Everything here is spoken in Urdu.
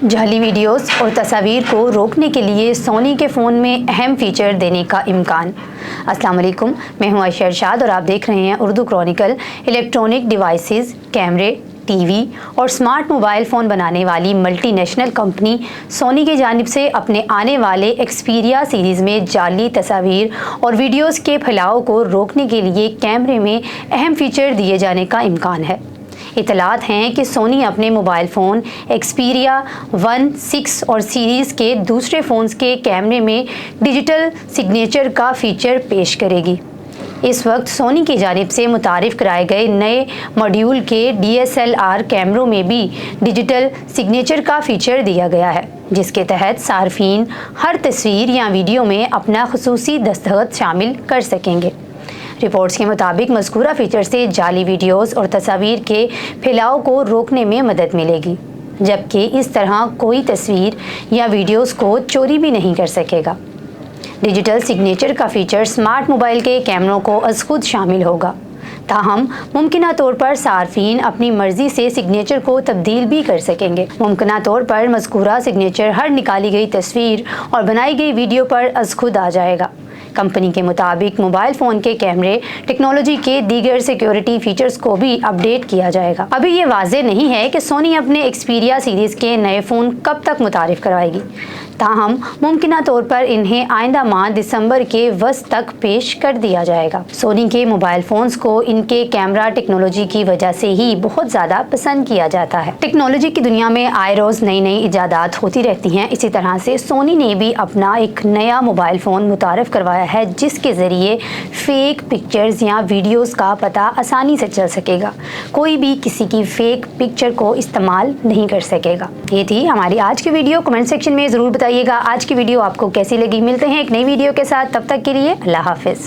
جعلی ویڈیوز اور تصاویر کو روکنے کے لیے سونی کے فون میں اہم فیچر دینے کا امکان۔ السلام علیکم، میں ہوں عائشہ ارشاد اور آپ دیکھ رہے ہیں اردو کرونیکل۔ الیکٹرونک ڈیوائسز، کیمرے، ٹی وی اور سمارٹ موبائل فون بنانے والی ملٹی نیشنل کمپنی سونی کی جانب سے اپنے آنے والے ایکسپیریا سیریز میں جعلی تصاویر اور ویڈیوز کے پھیلاؤ کو روکنے کے لیے کیمرے میں اہم فیچر دیے جانے کا امکان ہے۔ اطلاعات ہیں کہ سونی اپنے موبائل فون ایکسپیریا 1، 6 اور سیریز کے دوسرے فونز کے کیمرے میں ڈیجیٹل سگنیچر کا فیچر پیش کرے گی۔ اس وقت سونی کی جانب سے متعارف کرائے گئے نئے ماڈیول کے DSLR کیمروں میں بھی ڈیجیٹل سگنیچر کا فیچر دیا گیا ہے، جس کے تحت صارفین ہر تصویر یا ویڈیو میں اپنا خصوصی دستخط شامل کر سکیں گے۔ رپورٹس کے مطابق مذکورہ فیچر سے جعلی ویڈیوز اور تصاویر کے پھیلاؤ کو روکنے میں مدد ملے گی، جبکہ اس طرح کوئی تصویر یا ویڈیوز کو چوری بھی نہیں کر سکے گا۔ ڈیجیٹل سگنیچر کا فیچر سمارٹ موبائل کے کیمروں کو از خود شامل ہوگا، تاہم ممکنہ طور پر صارفین اپنی مرضی سے سگنیچر کو تبدیل بھی کر سکیں گے۔ ممکنہ طور پر مذکورہ سگنیچر ہر نکالی گئی تصویر اور بنائی گئی ویڈیو پر از خود آ جائے گا۔ کمپنی کے مطابق موبائل فون کے کیمرے ٹیکنالوجی کے دیگر سیکیورٹی فیچرز کو بھی اپ ڈیٹ کیا جائے گا۔ ابھی یہ واضح نہیں ہے کہ سونی اپنے ایکسپیریا سیریز کے نئے فون کب تک متعارف کروائے گی، تاہم ممکنہ طور پر انہیں آئندہ ماہ دسمبر کے وسط تک پیش کر دیا جائے گا۔ سونی کے موبائل فونز کو ان کے کیمرہ ٹیکنالوجی کی وجہ سے ہی بہت زیادہ پسند کیا جاتا ہے۔ ٹیکنالوجی کی دنیا میں آئے روز نئی نئی ایجادات ہوتی رہتی ہیں، اسی طرح سے سونی نے بھی اپنا ایک نیا موبائل فون متعارف کروایا ہے، جس کے ذریعے فیک پکچرز یا ویڈیوز کا پتہ آسانی سے چل سکے گا۔ کوئی بھی کسی کی فیک پکچر کو استعمال نہیں کر سکے گا۔ یہ تھی ہماری آج کی ویڈیو۔ کمنٹ سیکشن میں ضرور بتائیے گا آج کی ویڈیو آپ کو کیسی لگی۔ ملتے ہیں ایک نئی ویڈیو کے ساتھ، تب تک کے لیے اللہ حافظ۔